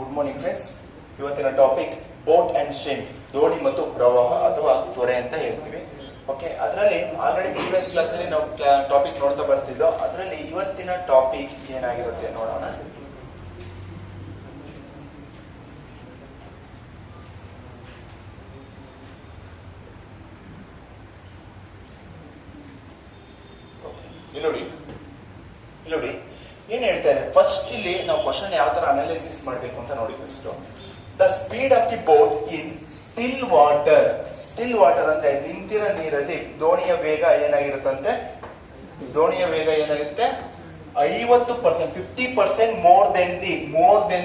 Good morning friends. ಇವತ್ತಿನ topic boat and stream, ದೋಣಿ ಮತ್ತು ಪ್ರವಾಹ ಅಥವಾ ತೊರೆ ಅಂತ ಹೇಳ್ತೀವಿ. ಓಕೆ, ಅದರಲ್ಲಿ ಆಲ್ರೆಡಿ ಪ್ರೀವಿಯಸ್ ಕ್ಲಾಸ್ ಅಲ್ಲಿ ನಾವು ಟಾಪಿಕ್ ನೋಡ್ತಾ ಬರ್ತಿದ್ದೋ. ಅದರಲ್ಲಿ ಇವತ್ತಿನ ಟಾಪಿಕ್ ಏನಾಗಿರುತ್ತೆ ನೋಡೋಣ. ಇಲ್ಲಿ ಏನ್ ಹೇಳ್ತಾ ಇದೆ, ಫಸ್ಟ್ ಇಲ್ಲಿ ನಾವು ಕ್ವಶನ್ ಯಾವ ತರ ಅನಾಲಿಸಿಸ್ ಮಾಡ್ಬೇಕು ಅಂತ ನೋಡಿ. First the speed of the boat in still water. Still water ಅಂದ್ರೆ ನಿಂತಿರೋ ನೀರಲ್ಲಿ ದೋಣಿಯ ವೇಗ ಏನಾಗಿರುತ್ತಂತೆ, ದೋಣಿಯ ವೇಗ ಏನಾಗುತ್ತೆ 50%, 50% more then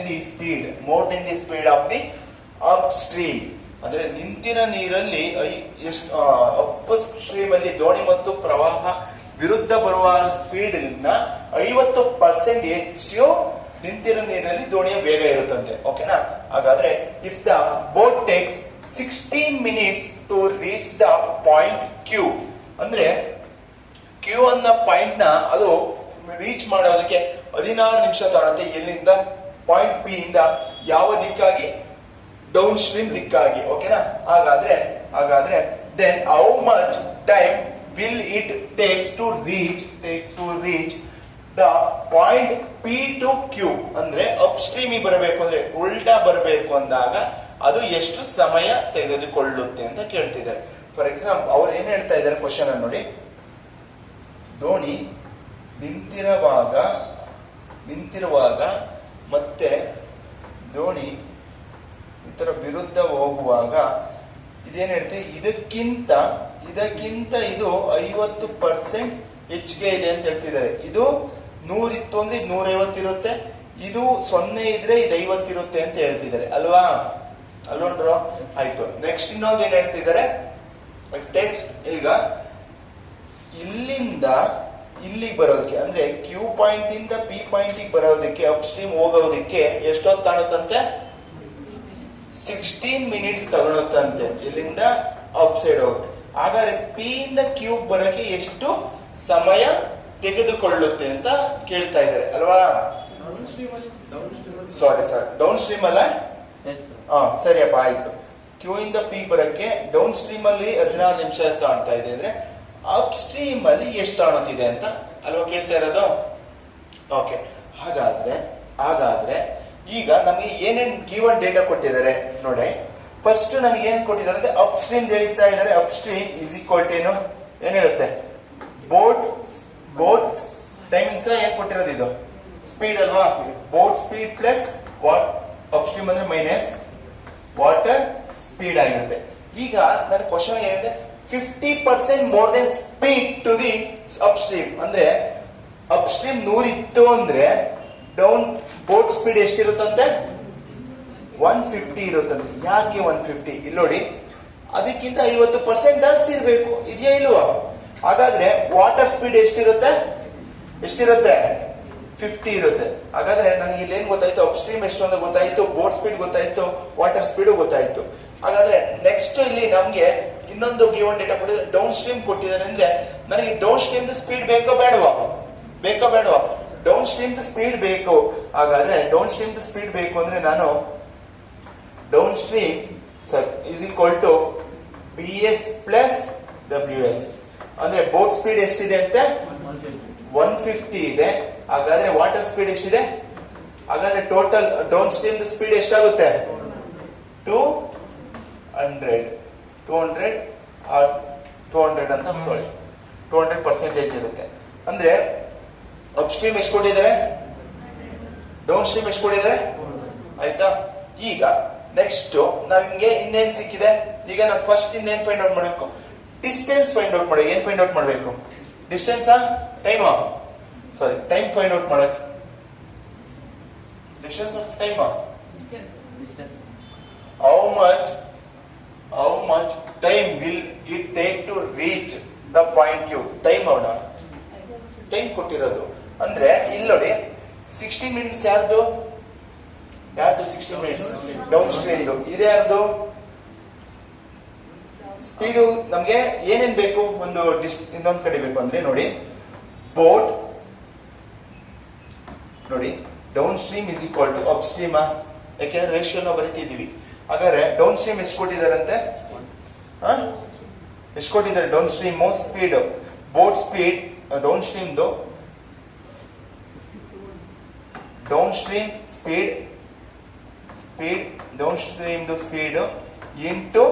the speed of the upstream. ಅಂದ್ರೆ ನಿಂತಿನ ನೀರಲ್ಲಿ ಎಷ್ಟು ಅಪ್ ಸ್ಟ್ರೀಮ್ ಅಲ್ಲಿ ದೋಣಿ ಮತ್ತು ಪ್ರವಾಹ ವಿರುದ್ಧ ಬರುವ ಸ್ಪೀಡ್ 50% ಹೆಚ್ಚು ನಿಂತಿರೋ ನೀರಿನಲ್ಲಿ ದೋಣಿಯ ವೇಗ ಇರುತ್ತಂತೆ. ಓಕೆನಾ? ಹಾಗಾದ್ರೆ if the boat takes 16 minutes to reach the point Q, ಅಂದ್ರೆ ಕ್ಯೂ ಅನ್ನೋ ಪಾಯಿಂಟ್ ನ ಅದು ರೀಚ್ ಮಾಡೋದಕ್ಕೆ 16 ನಿಮಿಷ ತಗೊಳುತ್ತೆ. ಎಲ್ಲಿಂದ? ಪಾಯಿಂಟ್ ಪಿ ಇಂದ ಯಾವ ದಿಕ್ಕಾಗಿ? ಡೌನ್ ಸ್ಟ್ರೀಮ್ ದಿಕ್ಕಾಗಿ. ಓಕೆನಾ? ಹಾಗಾದ್ರೆ then how much time will it takes to reach the point P to Q? ಅಂದ್ರೆ ಅಪ್ ಸ್ಟ್ರೀಮ್ ಬರಬೇಕು ಅಂದ್ರೆ ಉಲ್ಟಾ ಬರಬೇಕು ಅಂದಾಗ ಅದು ಎಷ್ಟು ಸಮಯ ತೆಗೆದುಕೊಳ್ಳುತ್ತೆ ಅಂತ ಕೇಳ್ತಿದ್ದಾರೆ. ಫಾರ್ ಎಕ್ಸಾಂಪಲ್ ಅವ್ರು ಏನ್ ಹೇಳ್ತಾ ಇದ್ದಾರೆ ಕ್ವಶನ್ ಅನ್ನು ನೋಡಿ. ದೋಣಿ ನಿಂತಿರುವಾಗ ಮತ್ತೆ ದೋಣಿ ಇತರ ವಿರುದ್ಧ ಹೋಗುವಾಗ ಇದೇನ್ ಹೇಳ್ತೆ, ಇದಕ್ಕಿಂತ ಇದು 50% ಹೆಚ್ಚಿಗೆ ಇದೆ ಅಂತ ಹೇಳ್ತಿದ್ದಾರೆ. ಇದು 100 ಇತ್ತು ಅಂದ್ರೆ ಇದು 150 ಇರುತ್ತೆ, ಇದು 0 ಇದ್ರೆ ಇದು 50 ಇರುತ್ತೆ ಅಂತ ಹೇಳ್ತಿದ್ದಾರೆ ಅಲ್ವಾ? ಅಲ್ವನ್ರು? ಆಯ್ತು. ನೆಕ್ಸ್ಟ್ ಇನ್ನೊಂದು ಏನ್ ಹೇಳ್ತಿದ್ದಾರೆ, ಟೆಕ್ಸ್ಟ್ ಈಗ ಇಲ್ಲಿಂದ ಇಲ್ಲಿಗೆ ಬರೋದಕ್ಕೆ ಅಂದ್ರೆ ಕ್ಯೂ ಪಾಯಿಂಟ್ ಇಂದ ಪಿ ಪಾಯಿಂಟ್ ಬರೋದಕ್ಕೆ ಅಪ್ ಸ್ಟ್ರೀಮ್ ಹೋಗೋದಕ್ಕೆ ಎಷ್ಟೊತ್ತು ತಾಣುತ್ತಂತೆ? 16 ಮಿನಿಟ್ಸ್ ತಗೊಳುತ್ತಂತೆ ಇಲ್ಲಿಂದ ಅಪ್ ಸೈಡ್ ಹೋಗುತ್ತೆ. ಹಾಗಾದ್ರೆ ಪಿ ಇಂದ ಕ್ಯೂಬ್ ಬರಕ್ಕೆ ಎಷ್ಟು ಸಮಯ ತೆಗೆದುಕೊಳ್ಳುತ್ತೆ ಅಂತ ಕೇಳ್ತಾ ಇದ್ದಾರೆ ಅಲ್ವಾ? ಸಾರಿ ಡೌನ್ ಸ್ಟ್ರೀಮ್ ಅಲ್ಲ. ಸರಿಯಪ್ಪ, ಆಯ್ತು. ಕ್ಯೂ ಇಂದ ಪಿ ಬರಕ್ಕೆ ಡೌನ್ ಸ್ಟ್ರೀಮ್ ಅಲ್ಲಿ 16 ನಿಮಿಷ ತಾಣ್ತಾ ಇದೆ ಅಂದ್ರೆ ಅಪ್ ಸ್ಟ್ರೀಮ್ ಅಲ್ಲಿ ಎಷ್ಟು ತಾಣುತ್ತಿದೆ ಅಂತ ಅಲ್ವಾ ಕೇಳ್ತಾ ಇರೋದು? ಓಕೆ, ಹಾಗಾದ್ರೆ ಈಗ ನಮ್ಗೆ ಏನೇನ್ ಗಿವನ್ ಡೇಟಾ ಕೊಟ್ಟಿದ್ದಾರೆ ನೋಡಿ. ಫಸ್ಟ್ ನನಗೆ ಏನ್ ಕೊಟ್ಟಿದ್ದಾರೆ ಅಂದ್ರೆ ಅಪ್ ಸ್ಟ್ರೀಮ್ ಹೇಳ್ತಾ ಇದ್ದಾರೆ. Upstream is equal to ಏನ್ ಹೇಳುತ್ತೆ? ಬೋಟ್ ಟೈಮಿಂಗ್ಸ್ ಏನ್ ಕೊಟ್ಟಿರೋದು, ಇದು ಸ್ಪೀಡ್ ಅಲ್ವಾ? Boat speed plus upstream ಅಂದ್ರೆ ಮೈನಸ್ ವಾಟರ್ ಸ್ಪೀಡ್ ಆಗಿರುತ್ತೆ. ಈಗ ನನ್ನ ಕ್ವಶನ್ ಏನಿದೆ, 50% more than speed to the upstream. ಅಂದ್ರೆ ಅಪ್ ಸ್ಟ್ರೀಮ್ 100 ಇತ್ತು ಅಂದ್ರೆ ಡೌನ್ ಬೋಟ್ ಸ್ಪೀಡ್ ಎಷ್ಟಿರುತ್ತಂತೆ? 150 ಇರುತ್ತಂತೆ. ಯಾಕೆ 150? ಇಲ್ಲಿ ನೋಡಿ, ಅದಕ್ಕಿಂತ 50% ಜಾಸ್ತಿ ಇರಬೇಕು, ಇದೆಯಾ ಇಲ್ವಾ? ಹಾಗಾದ್ರೆ ವಾಟರ್ ಸ್ಪೀಡ್ ಎಷ್ಟಿರುತ್ತೆ? 50 ಇರುತ್ತೆ. ಹಾಗಾದ್ರೆ ನನಗೆ ಇಲ್ಲಿ ಏನ್ ಗೊತ್ತಾಯ್ತು? ಅಪ್ ಸ್ಟ್ರೀಮ್ ಎಷ್ಟು ಅಂತ ಗೊತ್ತಾಯ್ತು, ಬೋಟ್ ಸ್ಪೀಡ್ ಗೊತ್ತಾಯ್ತು, ವಾಟರ್ ಸ್ಪೀಡ್ ಗೊತ್ತಾಯ್ತು. ಹಾಗಾದ್ರೆ ನೆಕ್ಸ್ಟ್ ಇಲ್ಲಿ ನಮ್ಗೆ ಇನ್ನೊಂದು ಗಿವನ್ ಡೇಟಾ ಕೊಟ್ಟಿದ್ದಾರೆ, ಡೌನ್ ಸ್ಟ್ರೀಮ್ ಕೊಟ್ಟಿದ್ದಾರೆ. ಅಂದ್ರೆ ನನಗೆ ಡೌನ್ ಸ್ಟ್ರೀಮ್ ಸ್ಪೀಡ್ ಬೇಕೋ ಬೇಡವಾ? ಡೌನ್ ಸ್ಟ್ರೀಮ್ ಸ್ಪೀಡ್ ಬೇಕು. ಹಾಗಾದ್ರೆ ಡೌನ್ ಸ್ಟ್ರೀಮ್ ಸ್ಪೀಡ್ ಬೇಕು ಅಂದ್ರೆ ನಾನು downstream is equal to BS plus WS. ಅಂದ್ರೆ ಬೋಟ್ ಸ್ಪೀಡ್ ಎಷ್ಟಿದೆ ಅಂತೆ? 150 ಇದೆ. ಹಾಗಾದ್ರೆ ವಾಟರ್ ಸ್ಪೀಡ್ ಎಷ್ಟಿದೆ? ಹಾಗಾದ್ರೆ ಟೋಟಲ್ ಡೌನ್ ಸ್ಟ್ರೀಮ್ ಸ್ಪೀಡ್ ಎಷ್ಟಾಗುತ್ತೆ? 200 ಅಂತ ಹೇಳಿ 200% ಇರುತ್ತೆ. ಅಂದ್ರೆ ಅಪ್ ಸ್ಟ್ರೀಮ್ ಎಷ್ಟು ಕೊಟ್ಟಿದ್ದಾರೆ, ಡೌನ್ ಸ್ಟ್ರೀಮ್ ಎಷ್ಟು ಕೊಟ್ಟಿದ್ದಾರೆ, ಆಯ್ತಾ? ಈಗ ನೆಕ್ಸ್ಟ್ ನಮ್ಗೆ ಇನ್ನೇನ್ ಸಿಕ್ಕಿದೆ? ಈಗ ನಾವು ಫಸ್ಟ್ ಇನ್ನೇನ್ ಫೈಂಡ್ ಔಟ್ ಮಾಡಬೇಕು? ಡಿಸ್ಟೆನ್ಸ್ ಫೈಂಡ್ ಔಟ್ ಮಾಡಿ. ಏನ್ ಫೈಂಡ್ ಔಟ್ ಮಾಡಬೇಕು? ಡಿಸ್ಟೆನ್ಸ್ ಟೈಮ್ ಫೈಂಡ್ ಔಟ್ ಮಾಡಕ್ಕೆ. Distance of time, how much time will it take to reach the point Q. Time ಕೊಟ್ಟಿರೋದು ಅಂದ್ರೆ ಇಲ್ಲಿ ನೋಡಿ 16 ಮಿನಿಟ್ಸ್ ಯಾರ್ದು 16 ಮಿನಿಟ್ಸ್ ಡೌನ್ ಸ್ಟ್ರೀಮ್. ಇದೆ ಯಾರ್ದು? ಸ್ಪೀಡು ನಮ್ಗೆ ಏನೇನ್ ಬೇಕು? ಇನ್ನೊಂದು ಕಡೆ ಬೇಕು ಅಂದ್ರೆ ನೋಡಿ, ಬೋಟ್ ನೋಡಿ downstream is equal to upstream ಯಾಕೆಂದ್ರೆ ರೇಷಿಯೋನ ಬರೀತಿದೀವಿ. ಹಾಗಾದ್ರೆ ಡೌನ್ ಸ್ಟ್ರೀಮ್ ಎಷ್ಟು ಕೊಟ್ಟಿದಾರಂತೆ? ಎಷ್ಟು ಕೊಟ್ಟಿದ್ದಾರೆ downstream speed? Boat speed downstream speed into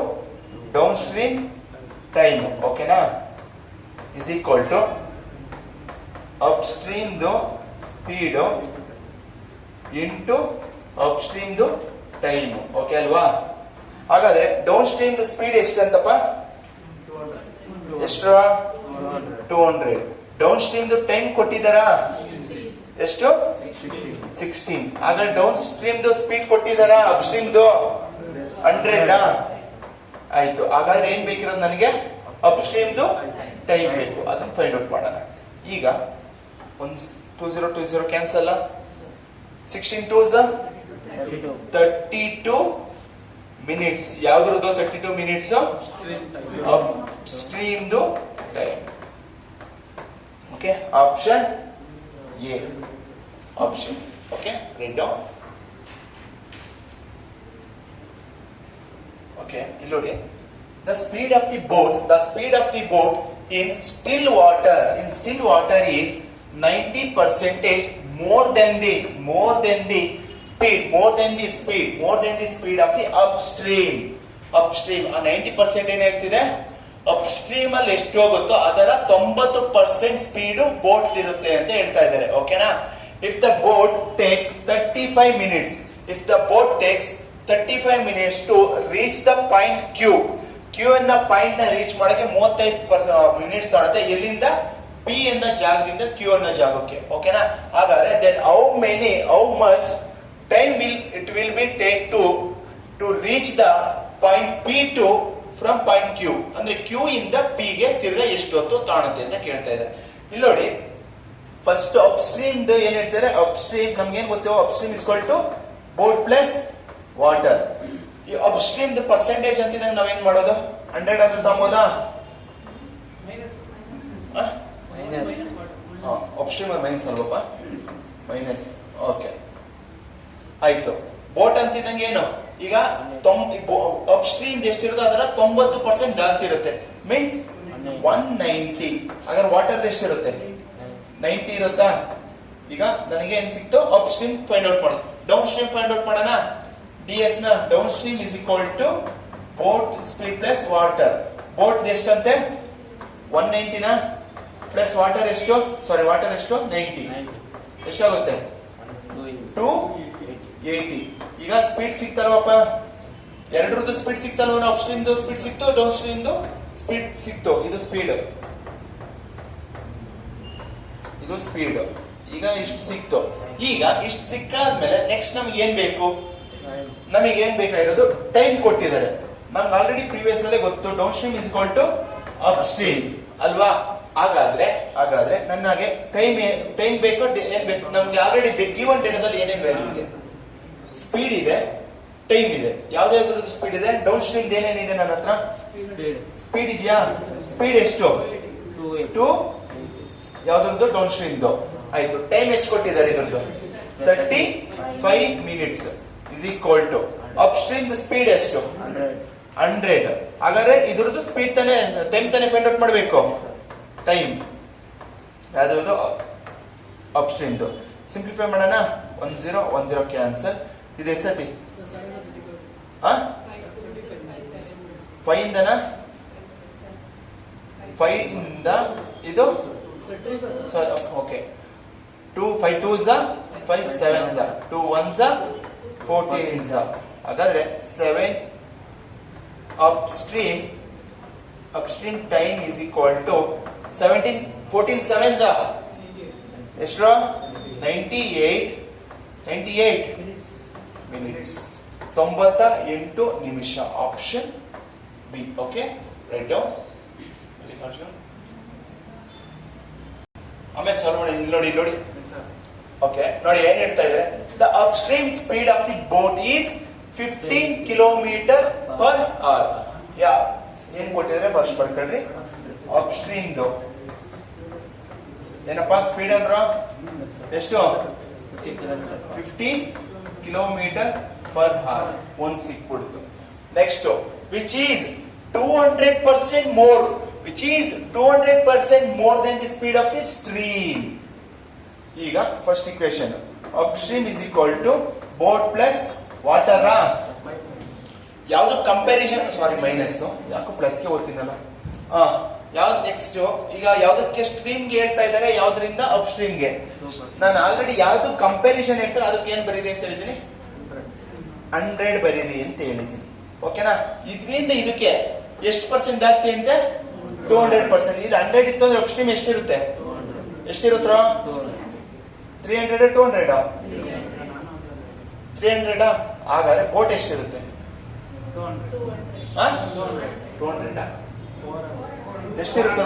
downstream time, ಓಕೆನಾ, is equal to upstream speed into upstream time, okay ಅಲ್ವಾ? ಹಾಗಾದ್ರೆ ಡೌನ್ ಸ್ಟ್ರೀಮ್ ಸ್ಪೀಡ್ ಎಷ್ಟು ಅಂತಪ್ಪ? ಎಷ್ಟು? 200. ಡೌನ್ ಸ್ಟ್ರೀಮ್ ಟೈಮ್ ಕೊಟ್ಟಿದ್ದಾರಾ? ಎಷ್ಟು? 16. ಹಾಗಾದ್ರೆ ಡೌನ್ ಸ್ಟ್ರೀಮ್ ಸ್ಪೀಡ್ ಕೊಟ್ಟಿದ್ದಾರಾ? Upstream 100. ಆಯ್ತು. ಹಾಗಾದ್ರೆ ಏನ್ ಬೇಕಿರೋದು ನನಗೆ? ಅಪ್ ಸ್ಟ್ರೀಮ್ ಟೈಮ್ ಬೇಕು. ಅದನ್ನ ಫೈಂಡ್ ಔಟ್ ಮಾಡೋಣ. ಈಗ 20 ಕ್ಯಾನ್ಸಲ್. 16 2s 32 minutes. ಯಾವ್ದ್ರದ್ದು 32 minutes? Upstream time. Okay, option A option. Okay, read down. Okay, ಇಲ್ಲಿ ನೋಡಿ. The speed of the boat in still water is 90% more than the speed of the upstream. ಆ 90% ಏನ್ ಹೇಳ್ತಿದೆ? Upstream ಅಲ್ಲಿ ಎಷ್ಟು ಹೋಗುತ್ತೋ ಅದರ 90% speed boat ಇರುತ್ತೆ ಅಂತ ಹೇಳ್ತಾ ಇದ್ದಾರೆ, ಓಕೆನಾ? If the boat takes 35 minutes to reach the point Q ಅನ್ನ ಪಾಯಿಂಟ್ ನ ರೀಚ್ ಮಾಡಕ್ಕೆ 35 ಮಿನಿಟ್ಸ್ ಆಗುತ್ತೆ. ಎಲ್ಲಿಂದ? P ಎನ್ನ ಜಾಗದಿಂದ Q ಅನ್ನ ಜಾಗಕ್ಕೆ, ಓಕೆನಾ? ಹಾಗಾದ್ರೆ then how much time it will be take to reach the point P2 from point Q? ಅಂದ್ರೆ Q ಇಂದ P ಗೆ ತಿರ್ಗಾ ಎಷ್ಟು ಹೊತ್ತು ತಾಣುತ್ತೆ ಅಂತ ಕೇಳ್ತಾ ಇದ್ದಾರೆ. ಇಲ್ಲಿ ನೋಡಿ, ಫಸ್ಟ್ ಅಪ್ ಸ್ಟ್ರೀಮ್ ಏನ್ ಹೇಳ್ತಾರೆ? ಅಪ್ ಸ್ಟ್ರೀಮ್ ನಮ್ಗೆ ಏನ್ ಗೊತ್ತೋ? Upstream is equal to boat plus water. ಈ ಅಪ್ ಸ್ಟ್ರೀಮ್ ಪರ್ಸೆಂಟೇಜ್ ಅಂತಿದ್ರೆ ನಾವೇನ್ ಮಾಡೋದು? 100 ಅಂತ ತಗೋದಾ? ಅಪ್ ಸ್ಟ್ರೀಮ್ ಮೈನಸ್ ಅಲ್ವಪ್ಪ? ಮೈನಸ್. ಓಕೆ, ಆಯ್ತು. ಬೋಟ್ ಅಂತಿದ್ದಂಗೆ ಏನು? ಈಗ ಅಪ್ ಸ್ಟ್ರೀಮ್ ಎಷ್ಟಿರುತ್ತೋ ಅದರ 90% ಜಾಸ್ತಿ ಇರುತ್ತೆ, ಮೀನ್ಸ್ 190. ಹಾಗಾದ್ರೆ ವಾಟರ್ ಎಷ್ಟಿರುತ್ತೆ? 90 ಇರುತ್ತಾ? ಈಗ ನನಗೆ ಏನ್ ಸಿಕ್ತು? ಅಪ್ ಸ್ಟ್ರೀಮ್ ಫೈಂಡ್ ಔಟ್ ಮಾಡೋದು. ಡೌನ್ ಸ್ಟ್ರೀಮ್ ಫೈಂಡ್ ಔಟ್ ಮಾಡೋಣ. ds ನ downstream is equal to boat speed plus water. Boat ಎಷ್ಟಂತೆ? 190 ನ ಪ್ಲಸ್ ವಾಟರ್ ಎಷ್ಟು? ವಾಟರ್ ಎಷ್ಟು? 90. ಎಷ್ಟಾಗುತ್ತೆ? 280. ಈಗ ಸ್ಪೀಡ್ ಸಿಕ್ತಲ್ವಪ್ಪ? ಎರಡರದ್ದು ಸ್ಪೀಡ್ ಸಿಕ್ತಲ್ವ? ಅಪ್ ಸ್ಟ್ರೀಮ್ ಸ್ಪೀಡ್ ಸಿಕ್ತು, ಡೌನ್ ಸ್ಟ್ರೀಮ್ ಸ್ಪೀಡ್ ಸಿಕ್ತು. ಇದು ಸ್ಪೀಡ್. ಈಗ ಇಷ್ಟು ಸಿಕ್ತು. ಈಗ ಇಷ್ಟು ಸಿಕ್ಕಾದ್ಮೇಲೆ ನೆಕ್ಸ್ಟ್ ನಮ್ಗೆ ಏನ್ ಬೇಕು? ನಮಗೆ ಏನ್ ಬೇಕಾಗಿರೋದು? ಟೈಮ್ ಕೊಟ್ಟಿದ್ದಾರೆ. ನಮ್ಗೆ ಆಲ್ರೆಡಿ ಪ್ರೀವಿಯಸ್ ಅಲ್ಲೇ ಗೊತ್ತು, downstream is equal to upstream ಅಲ್ವಾ? ಹಾಗಾದ್ರೆ ನನಗೆ ಟೈಮ್ ಬೇಕು. ಏನ್ ಬೇಕು ನಮ್ಗೆ? ಆಲ್ರೆಡಿ ಗಿವನ್ ಡೇಟಾದಲ್ಲಿ ಏನೇನ್ ವ್ಯಾಲ್ಯೂ ಇದೆ? ಸ್ಪೀಡ್ ಇದೆ, ಟೈಮ್ ಇದೆ. ಯಾವ್ದಾವ್ದು ಸ್ಪೀಡ್ ಇದೆ? ಡೌನ್ ಸ್ಟ್ರೀಮ್ ಏನೇನಿದೆ ನನ್ನ ಹತ್ರ? ಸ್ಪೀಡ್ ಇದೆಯಾ? ಸ್ಪೀಡ್ ಎಷ್ಟು? 2. ಯಾವ್ದು? Down stream. ಆಯ್ತು. ಟೈಮ್ ಎಷ್ಟು ಕೊಟ್ಟಿದ್ದಾರೆ ಇದ್ರದ್ದು? 35 minutes is equal to upstream speed ಎಷ್ಟು? 100. ಹಾಗಾದ್ರೆ ಇದ್ರದ್ದು ಸ್ಪೀಡ್ ತಾನೇ, ಟೈಮ್ ತಾನೇ ಫೈಂಡ್ ಔಟ್ ಮಾಡಬೇಕು. ಟೈಮ್ ಯಾವ್ದು? Upstream. ಸಿಂಪ್ಲಿಫೈ ಮಾಡೋಣ. 10 ಕ್ಯಾನ್ಸಲ್. ಇದು ಎಷ್ಟತಿ? 5 ಇಂದನ? 5 ಇಂದ ಇದು okay. 2 5 2s 5 7s 2 1s 14s. ಹಾಗಾದ್ರೆ 7 upstream time is equal to 17 14 7s ಎಷ್ಟು? 98 ಮಿನಿಟ್ಸ್. 98 ನಿಮಿಷ. Option B. Okay, write down. ಆಮೇಲೆ ಸಾಲ್ವ್ ಮಾಡಿ. ಇಲ್ಲಿ ನೋಡಿ. ಓಕೆ, ನೋಡಿ ಏನ್ ಹೇಳ್ತಾ ಇದ್ದಾರೆ? The upstream speed of the boat is 15 kilometre per hour. ಏನ್ ಕೊಟ್ಟಿದ್ರೆ ಫಸ್ಟ್ ಬರ್ಕೊಳ್ರಿ. ಅಪ್ಸ್ಟ್ರೀಮ್ ಏನಪ್ಪಾ ಸ್ಪೀಡ್ ಅಂದ್ರ ಎಷ್ಟು? 15 ಕಿಲೋಮೀಟರ್ ಪರ್ ಹಾರ್ ಒಂದು ಸಿಕ್ಬಿಡ್ತು. Next which is 200% more, which is 200% more than the speed of the stream. ಈಗ first equation upstream is equal to boat plus water. ಯಾವ್ದು ಕಂಪ್ಯಾರಿಸನ್, ಸಾರಿ ಮೈನಸ್, ಯಾಕೋ plus ಗೆ ಓದ್ತೀನಲ್ಲ. ಯಾವ್ದು ನೆಕ್ಸ್ಟ್ ಈಗ ಯಾವ್ದಕ್ಕೆ ಸ್ಟ್ರೀಮ್ ಗೆ ಹೇಳ್ತಾ ಇದ್ದಾರೆ, ಯಾವ್ದ್ರಿಂದ ಅಪ್ ಸ್ಟ್ರೀಮ್ ಗೆ. ನಾನು ಆಲ್ರೆಡಿ ಯಾವ್ದು ಕಂಪ್ಯಾರಿಸನ್ ಹೇಳ್ತಾರೆ ಅದಕ್ಕೆ ಏನ್ ಬರೀರಿ ಅಂತ ಹೇಳಿದೀನಿ, 100 ಬರೀರಿ ಅಂತ ಹೇಳಿದೀನಿ. ಓಕೆನಾ? ಇದರಿಂದ ಇದಕ್ಕೆ ಎಷ್ಟು ಪರ್ಸೆಂಟ್ ಜಾಸ್ತಿ ಅಂತೆ, 200%. ಇಲ್ಲಿ 100 ಇತ್ತು ಅಂದ್ರೆ ಅಪ್ ಸ್ಟ್ರೀಮ್ ಎಷ್ಟಿರುತ್ತೆ, ಎಷ್ಟಿರುತ್ತ, 300 200 300. ಹಾಗಾದ್ರೆ ಬೋಟ್ ಎಷ್ಟಿರುತ್ತೆ, 200 ಎಷ್ಟಿರುತ್ತೆ,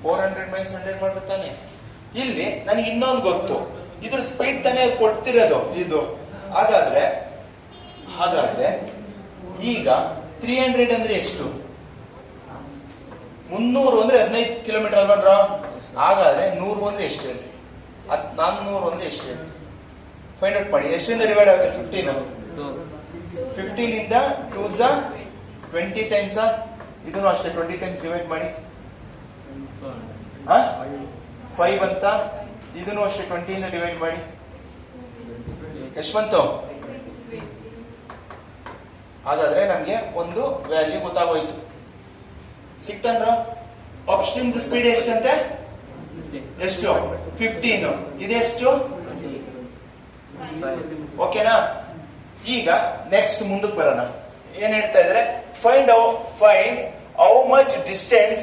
400 ಮೈನಸ್ 100 ಮಾಡಿರ್ತಾನೆ. ಇಲ್ಲಿ ನನಗೆ ಇನ್ನೊಂದು ಗೊತ್ತು, ಇದ್ರ ಸ್ಪೀಡ್ ತಾನೇ ಕೊಡ್ತಿರೋದು ಇದು. ಹಾಗಾದ್ರೆ ಈಗ 300 ಅಂದ್ರೆ ಎಷ್ಟು, 300 ಅಂದ್ರೆ 15 ಕಿಲೋಮೀಟರ್ ಅಲ್ವನ್ರ. ಹಾಗಾದ್ರೆ 100 ಅಂದ್ರೆ ಎಷ್ಟು ಹೇಳಿ, 400 ಅಂದ್ರೆ ಎಷ್ಟು ಹೇಳಿ, ಫೈಂಡ್ ಔಟ್ ಮಾಡಿ. ಎಷ್ಟರಿಂದ ಡಿವೈಡ್ ಆಗುತ್ತೆ, 15 ಇಂದ 2 20 ಟೈಮ್ಸ್. ಇದನ್ನು ಅಷ್ಟೇ 20 ಟೈಮ್ಸ್ ಡಿವೈಡ್ ಮಾಡಿ, 5 ಅಂತ. ಇದನ್ನು ಅಷ್ಟೇ 20 ಇಂದ ಡಿವೈಡ್ ಮಾಡಿ, ಎಷ್ಟು ಬಂತು. ಹಾಗಾದ್ರೆ ನಮ್ಗೆ ಒಂದು ವ್ಯಾಲ್ಯೂ ಗೊತ್ತಾಗೋಯ್ತು, ಸಿಕ್ತಂದ್ರ. ಅಪ್ ಸ್ಟ್ರೀಮ್ ಸ್ಪೀಡ್ ಎಷ್ಟಂತೆ, ಎಷ್ಟು, 15. ಇದೆಷ್ಟು, ಓಕೆನಾ? ಈಗ ನೆಕ್ಸ್ಟ್ ಮುಂದಕ್ಕೆ ಬರೋಣ. ಏನ್ ಹೇಳ್ತಾ ಇದ್ರೆ, find how much distance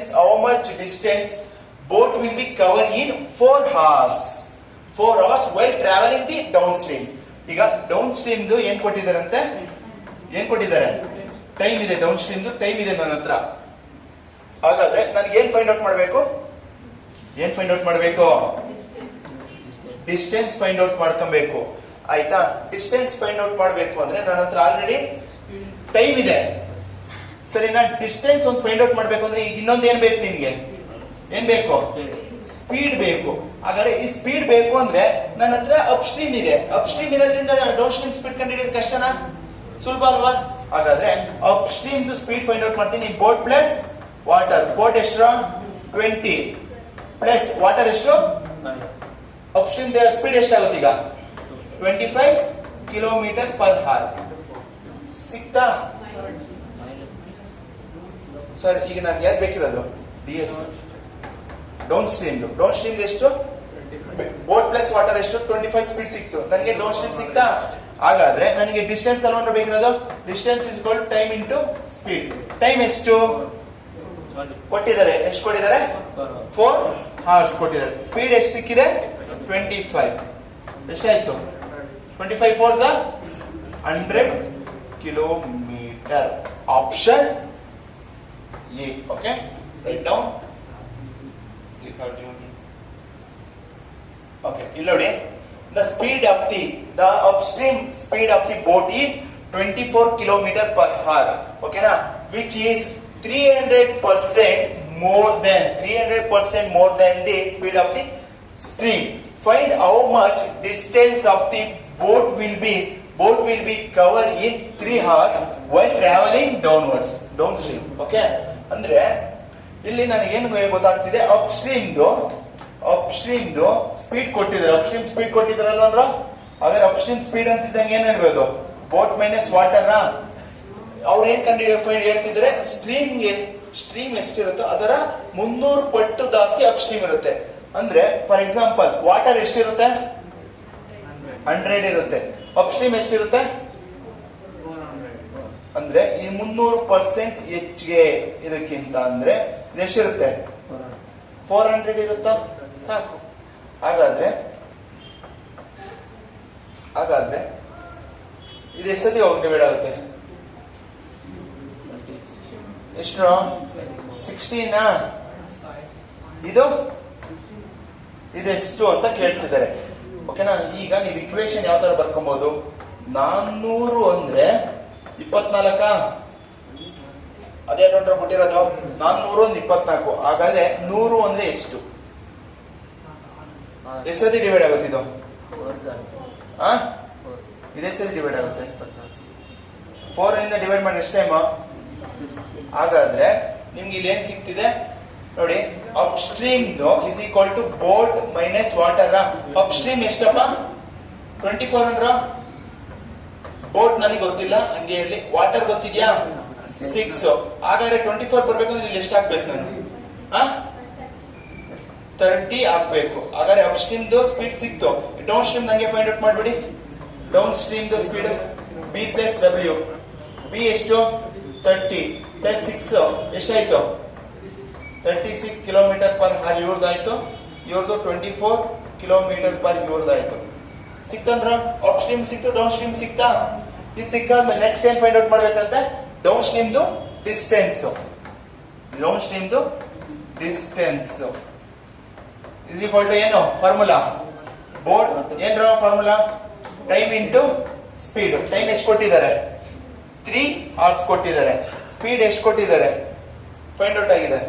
boat will be cover in 4 hours while travelling the down stream. ಈಗ ಡೌನ್ ಸ್ಟ್ರೀಮ್ ಏನ್ ಕೊಟ್ಟಿದ್ದಾರಂತೆ, ಟೈಮ್ ಇದೆ, ಡೌನ್ ಸ್ಟ್ರೀಮ್ ಟೈಮ್ ಇದೆ ನನ್ನ ಹತ್ರ. ಹಾಗಾದ್ರೆ ನನಗೆ ಏನ್ ಫೈಂಡ್ ಔಟ್ ಮಾಡಬೇಕು, ಡಿಸ್ಟೆನ್ಸ್ ಫೈಂಡ್ ಔಟ್ ಮಾಡ್ಕೊಬೇಕು. ಆಯ್ತಾ? ಡಿಸ್ಟೆನ್ಸ್ ಫೈಂಡ್ ಔಟ್ ಮಾಡಬೇಕು ಅಂದ್ರೆ ನನ್ನ ಹತ್ರ ಆಲ್ರೆಡಿ ಟೈಮ್ ಇದೆ, ಸರಿನಾ? ಡಿಸ್ಟೆನ್ಸ್ ಒಂದು ಫೈಂಡ್ ಔಟ್ ಮಾಡ್ಬೇಕು ಅಂದ್ರೆ ಈಗ ಇನ್ನೊಂದು ಏನ್ ಬೇಕು ನಿನ್ಗೆ, ಏನ್ ಬೇಕು, ಸ್ಪೀಡ್ ಬೇಕು. ಹಾಗಾದ್ರೆ ಈ ಸ್ಪೀಡ್ ಬೇಕು ಅಂದ್ರೆ ನನ್ನ ಹತ್ರ ಅಪ್ ಸ್ಟ್ರೀಮ್ ಇದೆ. ಅಪ್ ಸ್ಟ್ರೀಮ್ ಇರೋದ್ರಿಂದ ಡೌನ್ ಸ್ಟ್ರೀಮ್ ಸ್ಪೀಡ್ ಕಂಡುಹಿಡಿಯೋದು ಕಷ್ಟನಾ, ಸುಲಭ ಅಲ್ವಾ? ಹಾಗಾದ್ರೆ upstream speed find out ಮಾಡ್ತೀನಿ. Boat plus water. ಬೋಟ್ ಎಷ್ಟು, 20 ಪ್ಲಸ್ ವಾಟರ್ ಎಷ್ಟು, ಅಪ್ ಸ್ಟ್ರೀಮ್ ಸ್ಪೀಡ್ ಎಷ್ಟಾಗುತ್ತೆ ಈಗ, 25 ಕಿಲೋಮೀಟರ್ ಪರ್ ಹಾರ್. ಸಿಕ್ತಾ ಸರ್? ಈಗ ನಾನು ಯಾರು ಬೇಕಿರೋದು, DS ಡೌನ್ ಸ್ಟ್ರೀಮ್ ಎಷ್ಟು, ಬೋಟ್ ಪ್ಲಸ್ ವಾಟರ್ ಎಷ್ಟು, 25 ಸ್ಪೀಡ್ ಸಿಕ್ತು ನನಗೆ, ಡೌನ್ ಸ್ಟ್ರೀಮ್ ಸಿಕ್ತಾ? ಹಾಗಾದ್ರೆ ನನಗೆ ಡಿಸ್ಟೆನ್ಸ್ ಅಲ್ವಾ ಬೇಕಿರೋದು. Distance is equal time into speed. Time ಎಷ್ಟು ಕೊಟ್ಟಿದ್ದಾರೆ, ಎಷ್ಟು ಕೊಟ್ಟಿದ್ದಾರೆ, 4 hours ಕೊಟ್ಟಿದ್ದಾರೆ. ಸ್ಪೀಡ್ ಎಷ್ಟು ಸಿಕ್ಕಿದೆ, 25. ಎಷ್ಟಾಯ್ತು, 25 4s 100 kilometre. Option A. Okay, write down. Okay, ಇಲ್ಲಿ ನೋಡಿ, the upstream speed of the boat is 24 kilometer per hour. Okay na, which is 300% more than the speed of the stream. Find how much distance of the boat will be covered in 3 hours while traveling downstream. Okay, ಅಂದ್ರೆ ಇಲ್ಲಿ ನನಗೆ ಏನು ಗೊತ್ತಾಗ್ತಿದೆ, up stream speed ಕೊಟ್ಟಿದ್ದಾರೆ. Up stream speed ಕೊಟ್ಟಿದ್ದಾರಲ್ವ ಅಂದ್ರ, ಹಾಗಾದ್ರೆ upstream speed ಅಂತಿದ್ದಂಗೆ ಏನ್ ಹೇಳ್ಬೋದು, ಬೋಟ್ ಮೈನಸ್ ವಾಟರ್. ಅವ್ರು ಏನ್ ಹೇಳ್ತಿದ್ರೆ, ಸ್ಟ್ರೀಮ್ ಎಷ್ಟಿರುತ್ತೋ ಅದರ 300 ಪಟ್ಟು ಜಾಸ್ತಿ ಅಪ್ ಸ್ಟ್ರೀಮ್ ಇರುತ್ತೆ. ಅಂದ್ರೆ ಫಾರ್ ಎಕ್ಸಾಂಪಲ್ ವಾಟರ್ ಎಷ್ಟಿರುತ್ತೆ, 100 ಇರುತ್ತೆ. ಅಪ್ ಸ್ಟ್ರೀಮ್ ಎಷ್ಟಿರುತ್ತೆ ಅಂದ್ರೆ ಈ 300% ಹೆಚ್ಚಿಗೆ ಇದಕ್ಕಿಂತ ಅಂದ್ರೆ ಎಷ್ಟಿರುತ್ತೆ, 400 ಇರುತ್ತಾ, ಸಾಕು. ಹಾಗಾದ್ರೆ ಇದು ಎಷ್ಟೊತ್ತಿಗೆ ಹೋಗಿ ಡಿವೈಡ್ ಆಗುತ್ತೆ, ಎಷ್ಟು, 16 ಇದೆಷ್ಟು ಅಂತ ಕೇಳ್ತಿದ್ದಾರೆ. ಓಕೆನಾ? ಈಗ ನೀವು ಇಕ್ವೇಶನ್ ಯಾವ ತರ ಬರ್ಕೊಬಹುದು, 400 ಅಂದ್ರೆ 24, ಅದೇ ನೋಡ್ರೆ ಕೊಟ್ಟಿರೋದು 400 ಅಂದ್ರೆ 24. ಹಾಗಾದ್ರೆ 100 ಅಂದ್ರೆ ಎಷ್ಟು, ಎಷ್ಟೊತ್ತಿ ಡಿವೈಡ್ ಆಗುತ್ತೆ ಇದು, ಇದೇ ಸರಿ ಡಿವೈಡ್ ಆಗುತ್ತೆ 4 ಇಂದ ಡಿವೈಡ್ ಮಾಡಿ ಎಷ್ಟು ಟೈಮ್? ಹಾಗಾದ್ರೆ ನಿಮ್ಗೆ ಇಲ್ಲಿ ಏನ್ ಸಿಗ್ತಿದೆ ನೋಡಿ, upstream is equal to boat minus water. Upstream ಎಷ್ಟಪ್ಪ? 24 ಅಂದ್ರ ಬೋಟ್ ನನಗೆ ಗೊತ್ತಿಲ್ಲ, ಹಂಗೆ ಇರ್ಲಿ. ವಾಟರ್ ಗೊತ್ತಿದ್ಯಾ? 6. ಹಾಗಾದ್ರೆ 24 ಬರ್ಬೇಕಂದ್ರೆ ಇಲ್ಲಿ ಎಷ್ಟು ಹಾಕ್ಬೇಕು ನಾನು? 30 ಹಾಕ್ಬೇಕು. ಹಾಗಾದ್ರೆ ಅಪ್ ಸ್ಟ್ರೀಮ್ ಸ್ಪೀಡ್ ಸಿಕ್ತು. ಡೌನ್ ಸ್ಟ್ರೀಮ್ ನಂಗೆ ಫೈಂಡ್ ಔಟ್ ಮಾಡ್ಬಿಡಿ. Down stream speed B plus W. B ಎಷ್ಟು? 30 ಪ್ಲಸ್ 6 ಎಷ್ಟಾಯ್ತು? 36 ಕಿಲೋಮೀಟರ್ ಪರ್ ಅವರ್ ಇವ್ರದಾಯ್ತು. ಇವ್ರದ್ದು 24 ಕಿಲೋಮೀಟರ್ ಪರ್ ಇವ್ರದಾಯ್ತು. ಸಿಕ್ತಂದ್ರ? ಅಪ್ ಸ್ಟ್ರೀಮ್ ಸಿಕ್ತು, ಡೌನ್ ಸ್ಟ್ರೀಮ್ ಸಿಕ್ತಾ? ಇದು ಸಿಕ್ಕಾದ್ಮೇಲೆ ನೆಕ್ಸ್ಟ್ ಏನ್ ಫೈಂಡ್ ಔಟ್ ಮಾಡ್ಬೇಕಂತೆ? Downstream distance. Downstream distance is equal to ಏನು ಫಾರ್ಮುಲಾ? ಬೋಟ್ ಏನ್ರ formula? Time into speed. Time ಎಷ್ಟು ಕೊಟ್ಟಿದ್ದಾರೆ? 3 hours ಕೊಟ್ಟಿದ್ದಾರೆ. ಸ್ಪೀಡ್ ಎಷ್ಟು ಕೊಟ್ಟಿದ್ದಾರೆ? ಫೈಂಡ್ ಔಟ್ ಆಗಿದೆ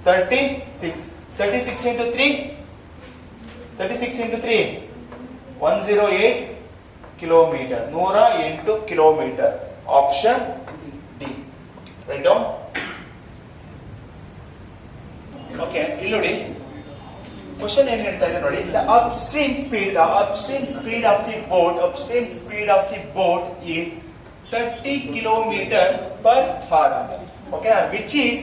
36. 36 into 3, 36 into 3 108 kilometre. 108 kilometre. Option D. Write down. Okay, ಇಲ್ಲಿ ನೋಡಿ ಕ್ವಶನ್ ಏನ್ ಹೇಳ್ತಾ ಇದೆ ನೋಡಿ. The upstream speed of the boat is 30 kilometre per hour. Okay, which is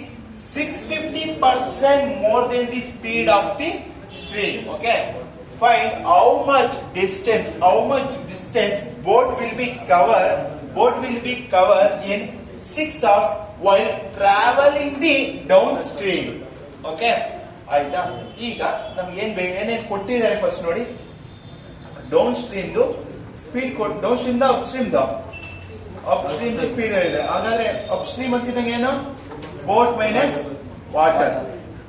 650% more than the speed of the stream. Okay, find how much distance boat will be covered in 6 hours while traveling the downstream. Okay, ಆಯ್ತಾ? ಈಗ ನಮ್ಗೆ ಏನೇನ್ ಕೊಟ್ಟಿದ್ದಾರೆ first ನೋಡಿ. Downstream speed downstream upstream speed ಹೇಳಿದ್ರೆ, ಹಾಗಾದ್ರೆ up stream ಅಂತಿದ್ದಂಗೆ ಏನು? Boat minus water.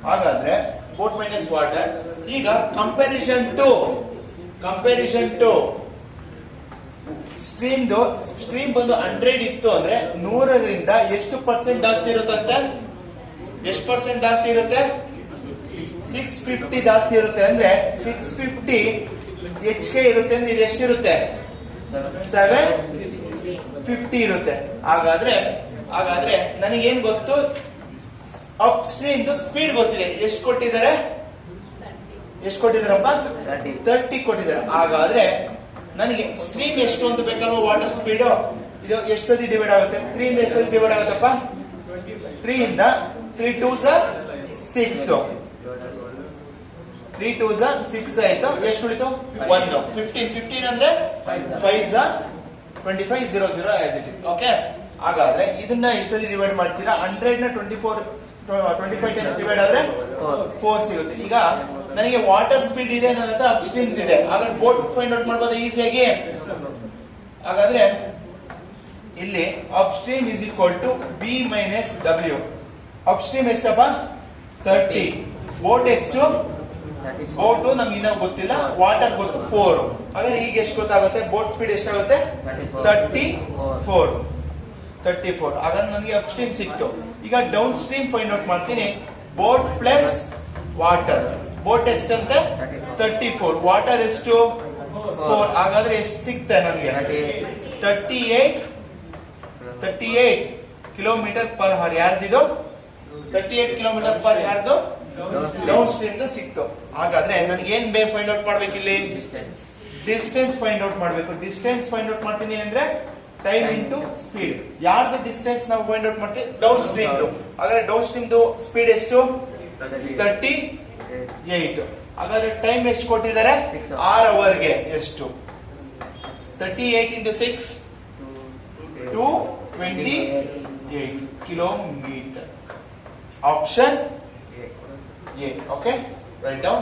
ಹಾಗಾದ್ರೆ ಬೋಟ್ ಮೈನಸ್ ವಾಟರ್. ಈಗ ಕಂಪ್ಯಾರಿಸನ್ ಟು ಸ್ಟ್ರೀಮ್ ಬಂದು 100 ಇತ್ತು ಅಂದ್ರೆ 100ರಿಂದ ಎಷ್ಟು ಪರ್ಸೆಂಟ್ ಜಾಸ್ತಿ ಇರುತ್ತಂತೆ? ಎಷ್ಟು ಪರ್ಸೆಂಟ್ ಜಾಸ್ತಿ ಇರುತ್ತೆ? 650 ಜಾಸ್ತಿ ಇರುತ್ತೆ. ಅಂದ್ರೆ 650 ಹೆಚ್ಚಿಗೆ ಇರುತ್ತೆ ಅಂದ್ರೆ ಇದು ಎಷ್ಟಿರುತ್ತೆ? 750 ಇರುತ್ತೆ. ಹಾಗಾದ್ರೆ ನನಗೇನ್ ಗೊತ್ತು? ಅಪ್ ಸ್ಟ್ರೀಮ್ ಸ್ಪೀಡ್ ಗೊತ್ತಿದೆ. ಎಷ್ಟು ಕೊಟ್ಟಿದಾರಪ್ಪ? 30 ಕೊಟ್ಟಿದ್ದಾರೆ. ಹಾಗಾದ್ರೆ ನನಗೆ ಸ್ಟ್ರೀಮ್ ಎಷ್ಟು ಅಂತ ಬೇಕಲ್ವ? ವಾಟರ್ ಸ್ಪೀಡ್ ಇದು ಎಷ್ಟು ಸತಿ ಡಿವೈಡ್ ಆಗುತ್ತೆ? 3 ಇಂದ ಎಷ್ಟು ಸತಿ ಡಿವೈಡ್ ಆಗುತ್ತಪ್ಪ? 3 ಇಂದ 3 2s 6. 3 2s 6 ಆಯ್ತು. ಎಷ್ಟು ಉಳಿತು? 1. 15 ಅಂದ್ರೆ 5s 25 0 0 as it is. Okay, ಹಾಗಾದ್ರೆ ಇದನ್ನ ಎಷ್ಟು ಸತಿ ಡಿವೈಡ್ ಮಾಡ್ತೀರಾ? 100 ನ 25 ಟೈಮ್ಸ್ ಡಿವೈಡ್ ಆದ್ರೆ 4 ಸಿಗುತ್ತೆ. ಈಗ ನನಗೆ ವಾಟರ್ ಸ್ಪೀಡ್ ಇದೆ, ನನ್ನ ಹತ್ರ ಅಪ್ ಸ್ಟ್ರೀಮ್ ಇದೆ. ಹಾಗಾದ್ರೆ ಬೋಟ್ ಫೈಂಡ್ ಔಟ್ ಮಾಡಬಹುದು ಈಸಿಯಾಗಿ. ಹಾಗಾದ್ರೆ ಇಲ್ಲಿ upstream is equal to B minus W. Upstream ಎಷ್ಟಪ್ಪ? 30. ಬೋಟ್ ಎಷ್ಟು? ಬೋಟ್ ನಮ್ಗೆ ಇನ್ನೂ ಗೊತ್ತಿಲ್ಲ, ವಾಟರ್ ಗೊತ್ತು 4. ಹಾಗಾದ್ರೆ ಈಗ ಎಷ್ಟು ಗೊತ್ತಾಗುತ್ತೆ? ಬೋಟ್ ಸ್ಪೀಡ್ ಎಷ್ಟಾಗುತ್ತೆ? 34. ಹಾಗಾದ್ರೆ ನನಗೆ ಅಪ್ ಸ್ಟ್ರೀಮ್ ಸಿಕ್ತು. ಈಗ ಡೌನ್ ಸ್ಟ್ರೀಮ್ ಫೈಂಡ್ ಔಟ್ ಮಾಡ್ತೀನಿ. Boat plus water. ಬೋಟ್ ಎಷ್ಟಂತೆ? 34. ವಾಟರ್ ಎಷ್ಟು? 4. ಹಾಗಾದ್ರೆ ಎಷ್ಟು ಸಿಕ್ತೆ ನನಗೆ? 38 ಕಿಲೋಮೀಟರ್ ಪರ್ ಅವರ್. ಯಾರ್ದಿದು? 38 ಕಿಲೋಮೀಟರ್ ಪರ್ ಯಾರ್ದು? ಡೌನ್ ಸ್ಟ್ರೀಮ್ ಸಿಕ್ತು. ಹಾಗಾದ್ರೆ ನನಗೆ ಏನ್ ಫೈಂಡ್ ಔಟ್ ಮಾಡ್ಬೇಕು? ಇಲ್ಲಿ ಡಿಸ್ಟೆನ್ಸ್ ಫೈಂಡ್ ಔಟ್ ಮಾಡ್ಬೇಕು. ಡಿಸ್ಟೆನ್ಸ್ ಫೈಂಡ್ ಔಟ್ ಮಾಡ್ತೀನಿ ಅಂದ್ರೆ ಟೈಮ್ ಇಂಟು ಸ್ಪೀಡ್. ಯಾರ್ದು ಡಿಸ್ಟೆನ್ಸ್ ನಾವು ಫೈಂಡ್ ಔಟ್ ಮಾಡ್ತೀವಿ? Downstream. ಹಾಗಾದ್ರೆ ಡೌನ್ ಸ್ಟ್ರೀಮ್ ಸ್ಪೀಡ್ ಎಷ್ಟು? 38. ಹಾಗಾದ್ರೆ ಟೈಮ್ ಎಷ್ಟು ಕೊಟ್ಟಿದ್ದಾರೆ? 6 ಅವರ್ಗೆ ಎಷ್ಟು? 38 into 6 228 kilometre. Option A. Okay, write down.